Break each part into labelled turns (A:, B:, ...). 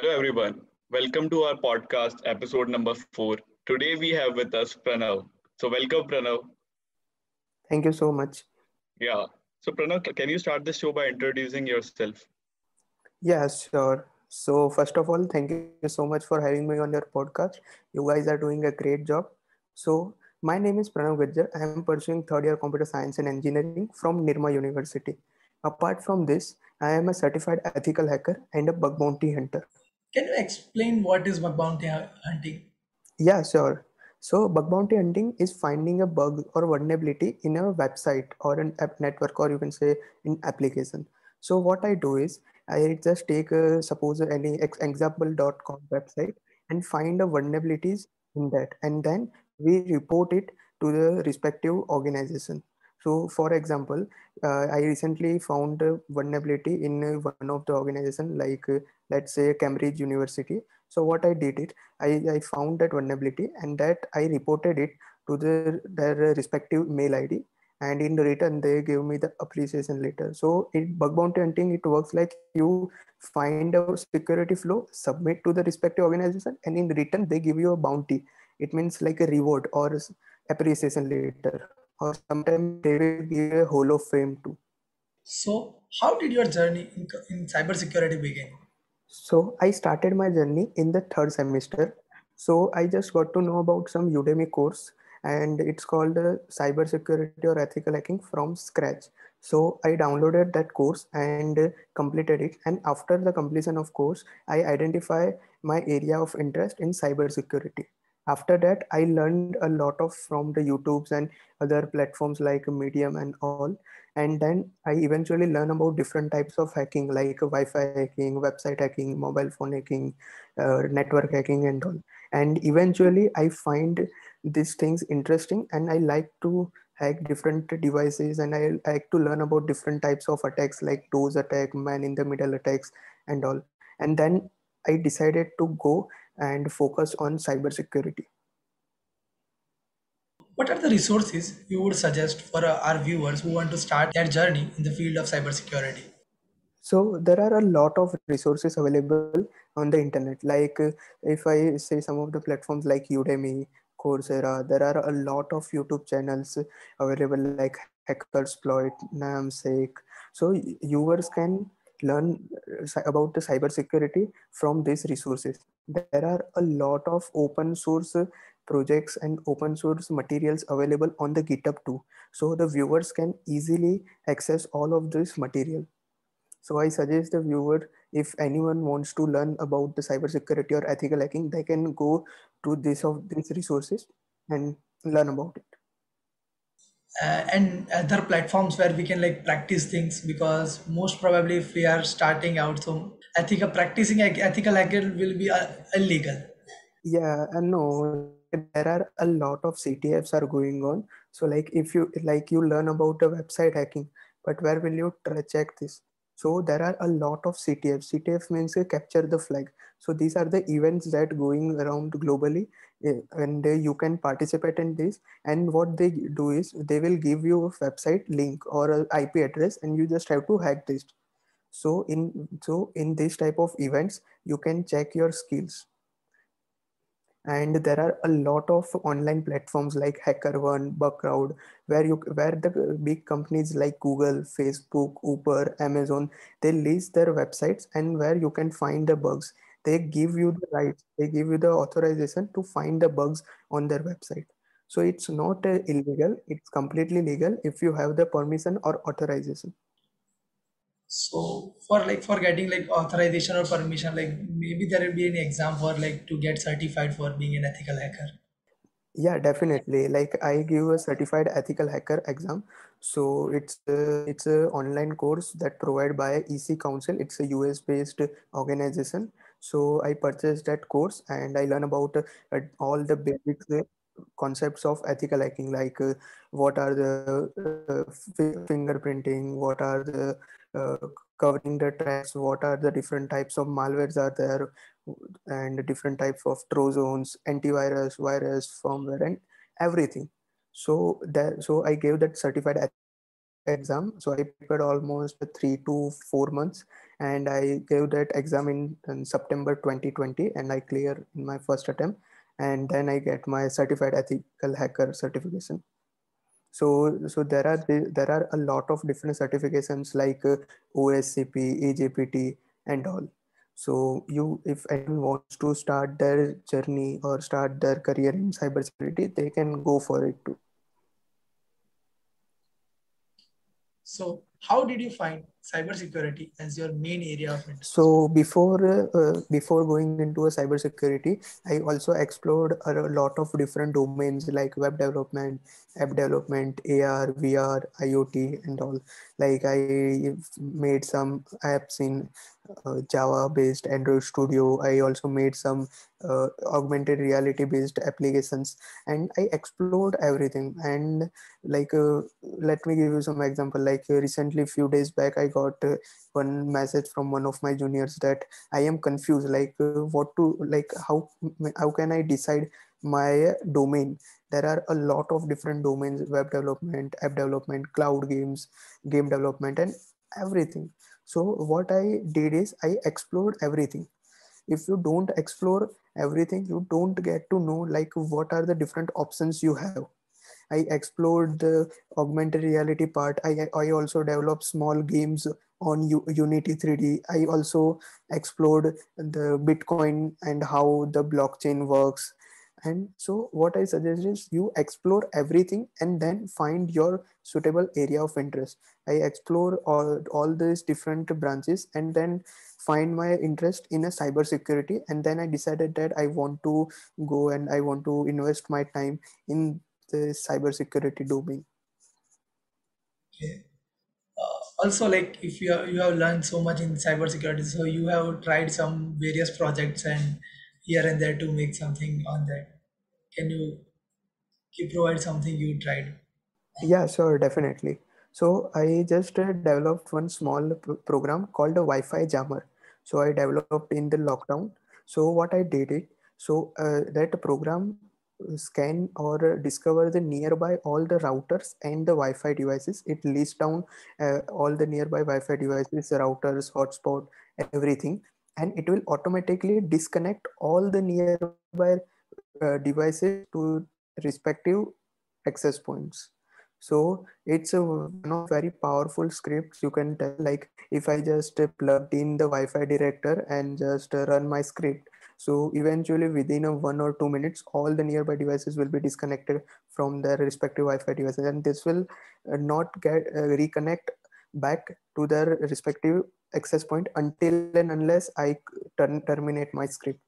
A: Hello, everyone. Welcome to our podcast, episode number 4. Today we have with us Pranav. So, welcome, Pranav.
B: Thank you so much.
A: Yeah. So, Pranav, can you start the show by introducing yourself?
B: Yeah, sure. So, first of all, thank you so much for having me on your podcast. You guys are doing a great job. So, my name is Pranav Gajjar. I am pursuing third year computer science and engineering from Nirma University. Apart from this, I am a certified ethical hacker and a bug bounty hunter.
C: Can you explain what is bug bounty hunting?
B: Yeah, sure. So, bug bounty hunting is finding a bug or vulnerability in a website or an app network, or you can say in application. So, what I do is I just take suppose any example.com website and find the vulnerabilities in that, and then we report it to the respective organization. So, for example, I recently found a vulnerability in one of the organization, like let's say Cambridge University. So, what I did it I found that vulnerability and that I reported it to their respective mail ID, and in return they gave me the appreciation letter. So in bug bounty hunting, it works like you find a security flow, submit to the respective organization, and in return they give you a bounty. It means like a reward or appreciation letter, or sometimes they will give you a hall of fame too.
C: So, how did your journey in cybersecurity begin?
B: So I started my journey in the third semester. So I just got to know about some Udemy course, and it's called Cybersecurity or Ethical Hacking from Scratch. So I downloaded that course and completed it. And after the completion of course, I identify my area of interest in cybersecurity. After that, I learned a lot of from the YouTubes and other platforms like Medium and all. And then I eventually learn about different types of hacking like Wi-Fi hacking, website hacking, mobile phone hacking, network hacking, and all. And eventually I find these things interesting, and I like to hack different devices, and I like to learn about different types of attacks like DOS attack, man in the middle attacks, and all. And then I decided to go and focus on cybersecurity.
C: What are the resources you would suggest for our viewers who want to start their journey in the field of cybersecurity?
B: So there are a lot of resources available on the internet. Like if I say some of the platforms like Udemy, Coursera, there are a lot of YouTube channels available like Hackersploit, Namesake. So viewers can learn about the cybersecurity from these resources. There are a lot of open source projects and open source materials available on the GitHub too. So the viewers can easily access all of this material. So I suggest the viewer, if anyone wants to learn about the cybersecurity or ethical hacking, they can go to this of these resources and learn about it.
C: And other platforms where we can like practice things, because most probably if we are starting out, so ethical hacker will be illegal.
B: Yeah, and no, like there are a lot of CTFs are going on. So like if you like you learn about the website hacking, but where will you check this? So there are a lot of CTFs. CTF means capture the flag. So these are the events that going around globally, and you can participate in this. And what they do is they will give you a website link or a IP address, and you just have to hack this. So in this type of events, you can check your skills. And there are a lot of online platforms like HackerOne, Bugcrowd, where the big companies like Google, Facebook, Uber, Amazon, they list their websites, and where you can find the bugs. They give you the rights, they give you the authorization to find the bugs on their website. So it's not illegal, it's completely legal if you have the permission or authorization.
C: So for getting like authorization or permission, like maybe there will be any exam for like to get certified for being an ethical hacker.
B: Yeah, definitely. Like I give a certified ethical hacker exam. So it's a online course that provided by EC Council. It's a US based organization. So I purchased that course and I learn about all the basic concepts of ethical hacking, like what are the fingerprinting, what are the covering the tracks, what are the different types of malwares are there, and different types of trojans, antivirus, virus, firmware, and everything. So I gave that certified ethical hacker exam. So I prepared almost 3 to 4 months, and I gave that exam in September 2020, and I clear in my first attempt, and then I get my certified ethical hacker certification. So there are a lot of different certifications like OSCP, AJPT, and all. So you, if anyone wants to start their journey or start their career in cybersecurity, they can go for it too.
C: So, how did you find cybersecurity as your main area of interest?
B: So before going into a cybersecurity, I also explored a lot of different domains like web development, app development, AR, VR, IoT, and all. Like I made some apps in Java based Android Studio. I also made some augmented reality based applications, and I explored everything. And like let me give you some example. Like recently, few days back, I got one message from one of my juniors that I am confused, like what to, like how can I decide my domain. There are a lot of different domains: web development, app development, cloud games, game development, and everything. So what I did is I explored everything. If you don't explore everything, you don't get to know like what are the different options you have. I explored the augmented reality part. I also developed small games on Unity 3D. I also explored the Bitcoin and how the blockchain works. And so what I suggest is you explore everything and then find your suitable area of interest. I explore all these different branches and then find my interest in a cybersecurity. And then I decided that I want to go and I want to invest my time in the cybersecurity domain.
C: Okay. Also, like if you have learned so much in cybersecurity, so you have tried some various projects and here and there to make something on that. Can you provide something you tried?
B: Yeah, sure, definitely. So I just developed one small program called a Wi-Fi jammer. So I developed in the lockdown. So what I did it, so that program scan or discover the nearby all the routers and the Wi-Fi devices. It lists down all the nearby Wi-Fi devices, routers, hotspot, everything, and it will automatically disconnect all the nearby devices to their respective access points. So it's one of very powerful scripts. You can tell, like if I just plugged in the Wi-Fi director and just run my script, so eventually within a 1 or 2 minutes, all the nearby devices will be disconnected from their respective Wi-Fi devices, and this will not get reconnect back to their respective access point until and unless I terminate my script.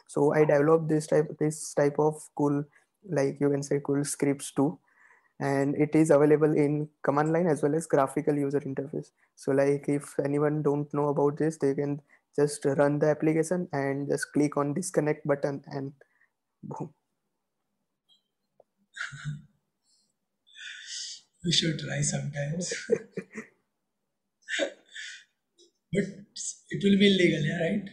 B: So I developed this type of cool, like you can say, cool scripts too, and it is available in command line as well as graphical user interface. So like if anyone don't know about this, they can just run the application and just click on disconnect button and boom.
C: We should try sometimes, but it will be illegal, yeah, right?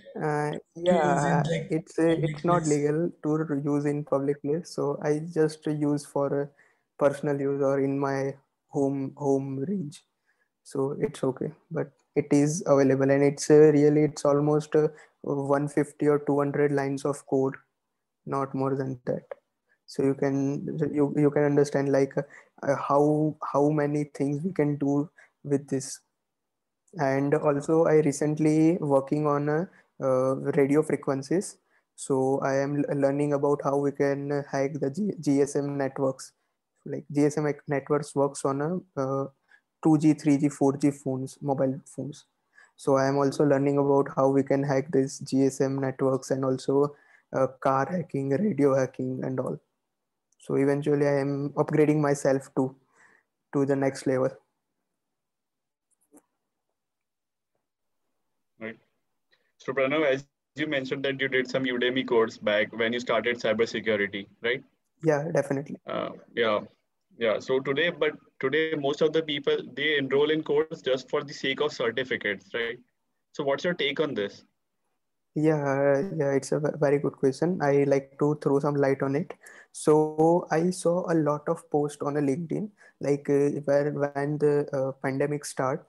C: To use in
B: Yeah,
C: like
B: it's
C: public
B: not
C: place.
B: legal to use in public place, so I just use for personal use or in my home range. So it's okay, but it is available, and it's really it's almost 150 or 200 lines of code, not more than that. So you can understand like how many things we can do with this. And also I recently working on radio frequencies. So I am learning about how we can hack the GSM networks. Like GSM networks works on a 2G, 3G, 4G phones, mobile phones. So I am also learning about how we can hack these GSM networks, and also car hacking, radio hacking, and all. So eventually I am upgrading myself to the next level.
A: Right. So Pranav, as you mentioned that you did some Udemy course back when you started cybersecurity, right?
B: Yeah, definitely.
A: Yeah, yeah. So today most of the people they enroll in course just for the sake of certificates, right? So what's your take on this?
B: Yeah, it's a very good question. I like to throw some light on it. So I saw a lot of posts on a LinkedIn, like where when the pandemic start.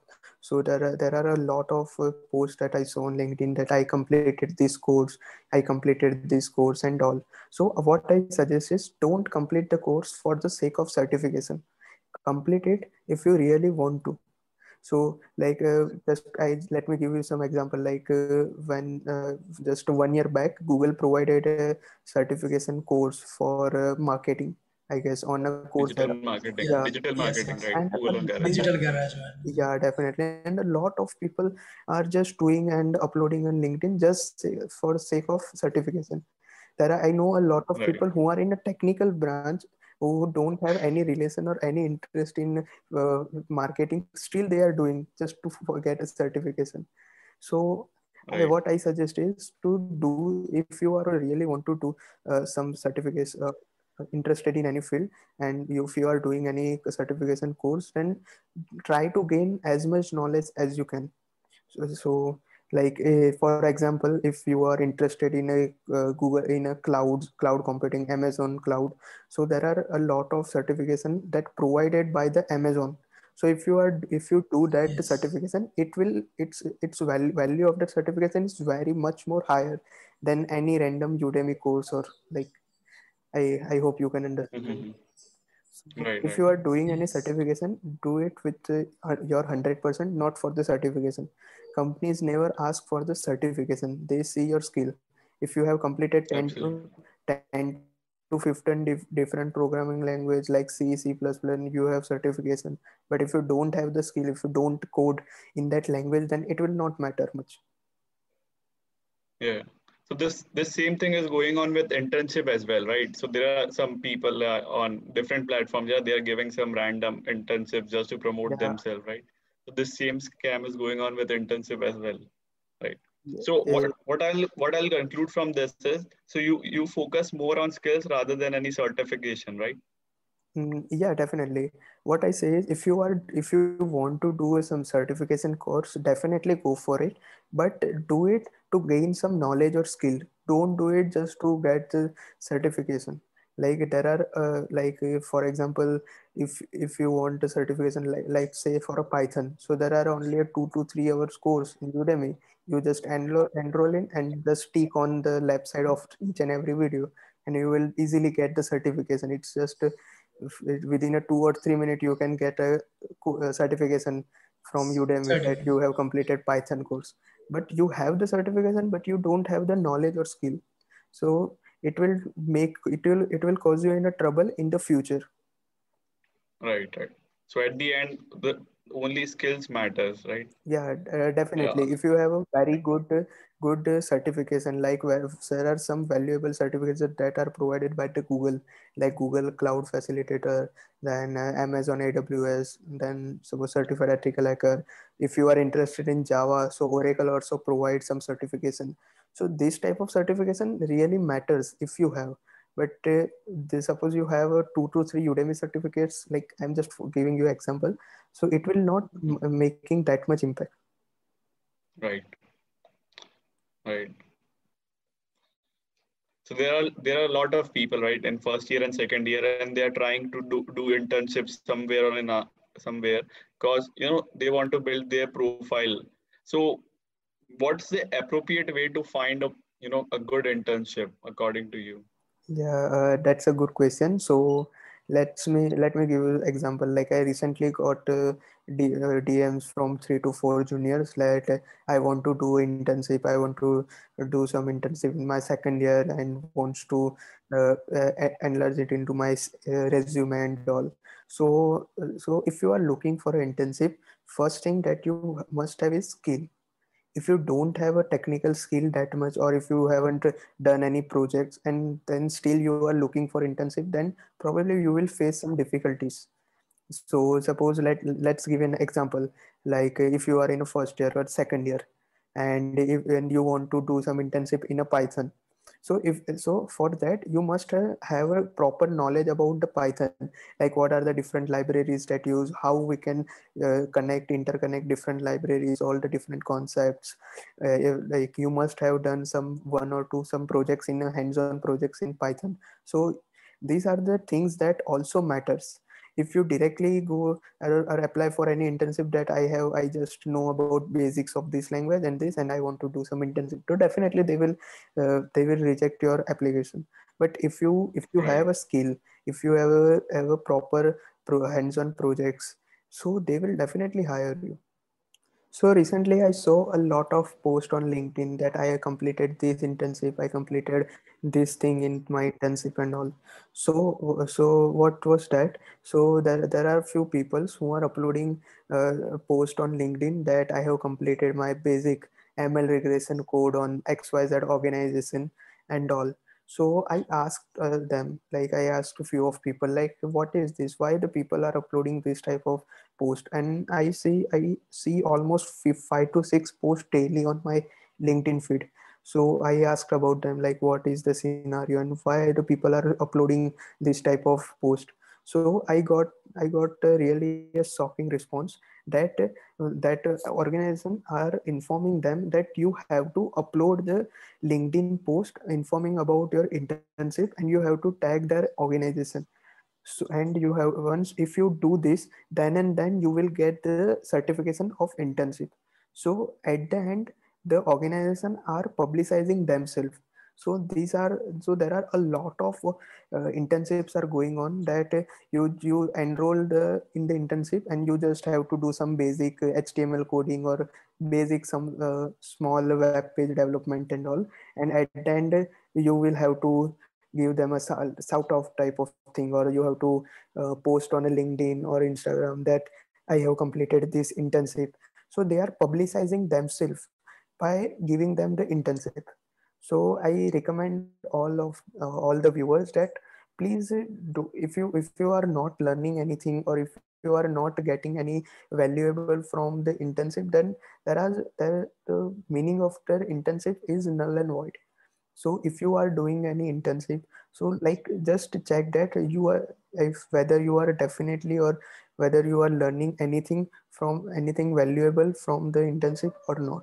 B: So there are a lot of posts that I saw on LinkedIn that I completed this course, I completed this course and all. So what I suggest is don't complete the course for the sake of certification. Complete it if you really want to. So like just I let me give you some example. Like when just 1 year back, Google provided a certification course for marketing, I guess, on a
A: Digital
B: Coursera.
A: marketing,
B: Yeah,
A: digital marketing,
C: Yes,
A: right?
C: yes.
A: Google on Garage.
B: and
C: Digital garage man.
B: yeah, definitely. And a lot of people are just doing and uploading on LinkedIn just for sake of certification. I know a lot of
A: Right.
B: people who are in a technical branch who don't have any relation or any interest in marketing. Still, they are doing just to get a certification. So,
A: Right.
B: what I suggest is to do if you are really want to do some certificates. Interested in any field, and if you are doing any certification course, then try to gain as much knowledge as you can. So like for example, if you are interested in a Google, in a cloud computing, Amazon cloud, so there are a lot of certification that provided by the Amazon. So if you do that
C: Yes.
B: certification, value of that certification is very much more higher than any random Udemy course. Or like, I hope you can understand.
A: Mhm.
B: So
A: Right.
B: if
A: Right.
B: you are doing any
C: Yes.
B: certification, do it with your 100%, not for the certification. Companies never ask for the certification; they see your skill. If you have completed 10 to 15 different programming language like C, C++, you have certification. But if you don't have the skill, if you don't code in that language, then it will not matter much.
A: Yeah. So this same thing is going on with internship as well, right? So there are some people on different platforms. Yeah, they are giving some random internships just to promote
B: Yeah,
A: themselves, right? So this same scam is going on with internship as well, right?
B: yeah,
A: So what I'll conclude from this is, so you focus more on skills rather than any certification, right?
B: Yeah, definitely. What I say is, if you want to do some certification course, definitely go for it. But do it to gain some knowledge or skill. Don't do it just to get the certification. Like there are for example, if you want a certification, like say for a Python, so there are only a 2 to 3 hours course in Udemy. You just enroll in and just tick on the left side of each and every video, and you will easily get the certification. It's just within a 2 or 3 minute you can get a certification from Udemy that
C: Certificate.
B: you have completed Python course. But you have the certification, but you don't have the knowledge or skill. So it will cause you in a trouble in the future.
A: Right, right. So at the end, the only skills matters, right?
B: Yeah,
A: Yeah.
B: definitely. If you have a very good certification, like where there are some valuable certificates that are provided by the Google, like Google Cloud Facilitator, then Amazon AWS, then suppose certified ethical hacker. If you are interested in Java, so Oracle also provides some certification. So this type of certification really matters if you have. But suppose you have a 2 to 3 Udemy certificates, like I'm just giving you example, so it will not
A: Mhm.
B: making that much impact.
A: Right, right. So there are a lot of people, right, in first year and second year, and they are trying to do internships somewhere or somewhere, because they want to build their profile. So what's the appropriate way to find a good internship according to you?
B: Yeah, that's a good question. So let me give you example. Like I recently got DMs from 3 to 4 juniors that I want to do internship. I want to do some internship in my second year and wants to enlarge it into my resume and all. So if you are looking for an internship, first thing that you must have is skill. If you don't have a technical skill that much, or if you haven't done any projects and then still you are looking for internship, then probably you will face some difficulties. So suppose let's give an example. Like if you are in a first year or second year, and you want to do some internship in a Python. So for that you must have a proper knowledge about the Python, like what are the different libraries that use, how we can interconnect different libraries, all the different concepts. Like you must have done some one or two some projects in a hands-on projects in Python. So these are the things that also matters. if you directly go or apply for any internship that I just know about basics of this language and this, and I want to do some internship, so definitely they will reject your application. But if you have
A: Right.
B: a skill, if you have a proper hands-on projects, so they will definitely hire you. So recently I saw a lot of posts on LinkedIn that I completed this internship, I completed this thing in my internship and all. So what was that? So there are few people who are uploading a post on LinkedIn that I have completed my basic ML regression code on XYZ organization and all. So I asked them, like I asked a few of people, like, what is this? Why the people are uploading this type of post? And I see almost 5 to 6 posts daily on my LinkedIn feed. So I asked about them, like, what is the scenario and why the people are uploading this type of post. So I got really a shocking response that organization are informing them that you have to upload the LinkedIn post informing about your internship, and you have to tag their organization. So, and you have, once if you do this, then and then you will get the certification of internship. So at the end, the organization are publicizing themselves. So these are, so there are a lot of internships are going on that you enrolled in the internship, and you just have to do some basic HTML coding or basic some small web page development and all. And at the end, you will have to give them a sort of type of thing, or you have to post on a LinkedIn or Instagram that I have completed this internship. So they are publicizing themselves by giving them the internship. So I recommend all the viewers that please do, if you are not learning anything, or if you are not getting any valuable from the internship, then the meaning of the internship is null and void. So if you are doing any internship, so like just check that you are, if whether you are definitely, or whether you are learning anything from anything valuable from the internship or not.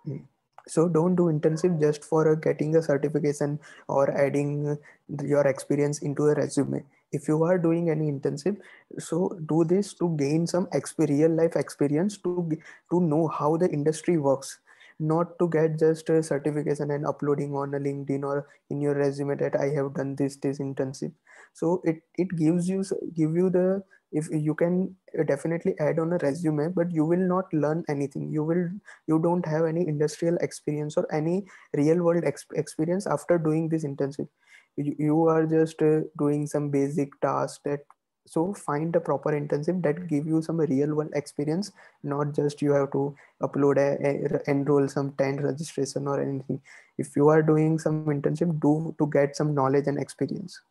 B: Mm. So don't do internship just for getting a certification or adding your experience into a resume. If you are doing any internship, so do this to gain some real life experience, to know how the industry works, not to get just a certification and uploading on a LinkedIn or in your resume that I have done this internship. So it give you the, if you can definitely add on a resume, but you will not learn anything. You don't have any industrial experience or any real world experience after doing this internship. You are just doing some basic tasks that, so find a proper internship that give you some real world experience, not just you have to upload enroll some 10 registration or anything. If you are doing some internship, do to get some knowledge and experience.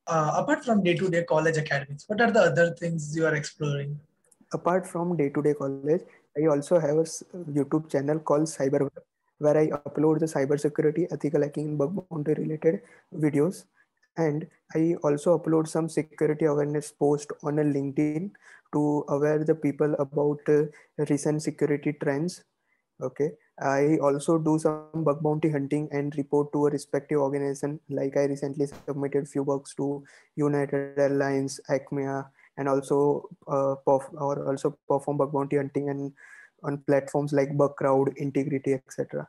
C: Apart from day-to-day college academics, what are the other things you are exploring?
B: Apart from day-to-day college, I also have a YouTube channel called Cyber, where I upload the cybersecurity, ethical hacking, and bug bounty related videos. And I also upload some security awareness post on a LinkedIn to aware the people about recent security trends. Okay. I also do some bug bounty hunting and report to a respective organization. Like I recently submitted few bugs to United Airlines, Acmea, and also also perform bug bounty hunting and on platforms like Bugcrowd, Integrity, etc.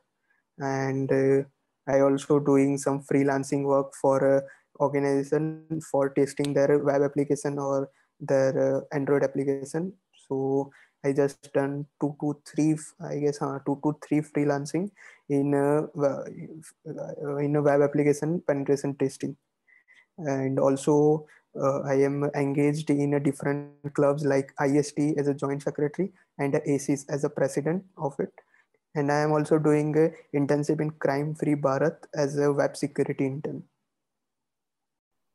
B: And I also doing some freelancing work for a organization for testing their web application or their Android application. So I just done I guess 2 to 3 freelancing in in a web application penetration testing. And also I am engaged in a different clubs like IST as a joint secretary and ACES as a president of it. And I am also doing a internship in Crime Free Bharat as a web security intern.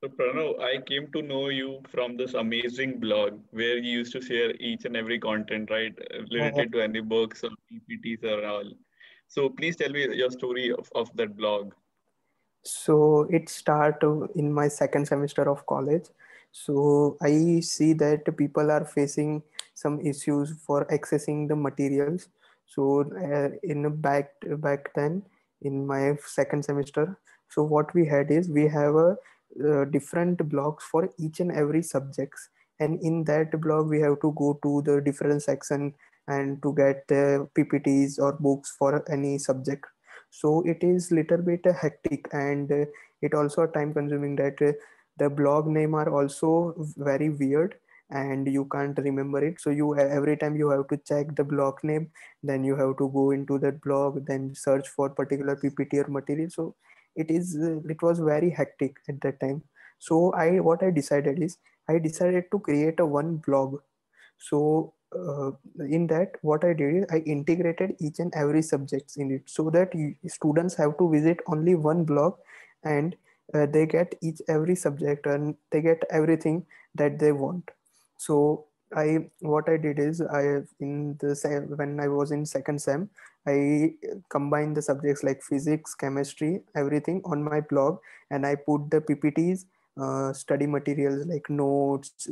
A: So Pranav, I came to know you from this amazing blog where you used to share each and every content, right,
B: Uh,
A: related to any books or PPTs or all. So please tell me your story of that blog.
B: So it start in my second semester of college. So I see that people are facing some issues for accessing the materials. So in back then in my second semester, so what we had is we have a different blocks for each and every subjects. and in that blog we have to go to the different section and to get ppts or books for any subject. So it is little bit hectic, and it also time consuming that the blog name are also very weird and you can't remember it. So you every time you have to check the blog name, then you have to go into that blog, then search for particular ppt or material. So it was very hectic at that time. So I decided is I decided to create a one blog. So in that what I did is I integrated each and every subjects in it, so that students have to visit only one blog, and they get each every subject and they get everything that they want. So I what I did is when I was in second sem, I combined the subjects like physics, chemistry, everything on my blog, and I put the ppts, study materials like notes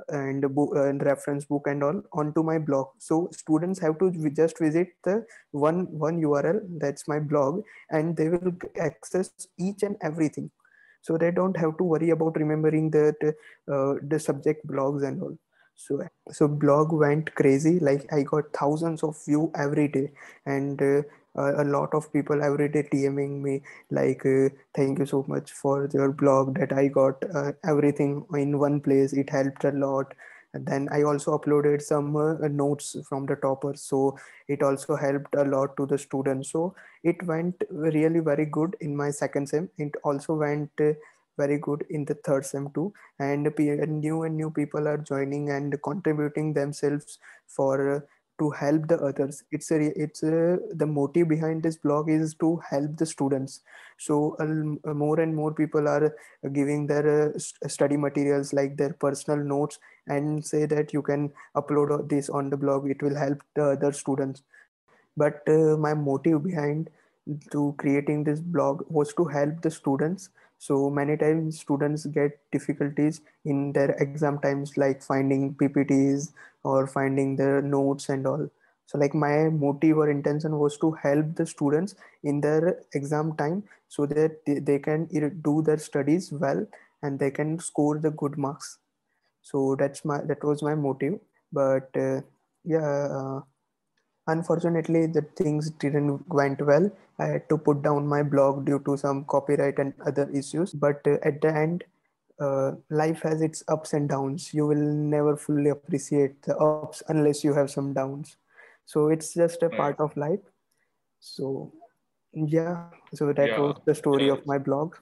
B: and book and reference book and all onto my blog. So students have to just visit the one url, that's my blog, and they will access each and everything. So they don't have to worry about remembering the subject blogs and all. So blog went crazy, like I got thousands of view every day, and a lot of people every day dming me like thank you so much for your blog that I got everything in one place, it helped a lot. And then I also uploaded some notes from the toppers, so it also helped a lot to the students. So it went really very good in my second sem. It also went very good in the third sem too. And new people are joining and contributing themselves for to help the others. The motive behind this blog is to help the students. So more and more people are giving their study materials like their personal notes, and say that you can upload this on the blog, it will help the other students. But my motive behind to creating this blog was to help the students. So many times students get difficulties in their exam times, like finding ppts or finding the notes and all. So like my motive or intention was to help the students in their exam time, so that they can do their studies well and they can score the good marks. So that was my motive. But yeah, unfortunately, the things didn't went well. I had to put down my blog due to some copyright and other issues. But at the end, life has its ups and downs. You will never fully appreciate the ups unless you have some downs. So it's just a part
A: Right.
B: of life. So yeah, so that was
A: Yeah.
B: the story of
A: Yeah.
B: my blog.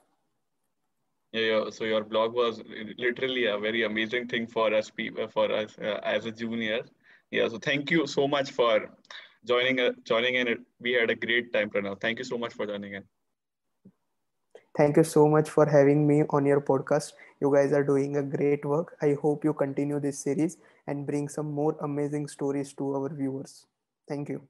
A: Yeah. So your blog was literally a very amazing thing for us people, for us as a junior. Yeah. So thank you so much for joining in. We had a great time, Pranav. Thank you so much for joining in.
B: Thank you so much for having me on your podcast. You guys are doing a great work. I hope you continue this series and bring some more amazing stories to our viewers. Thank you.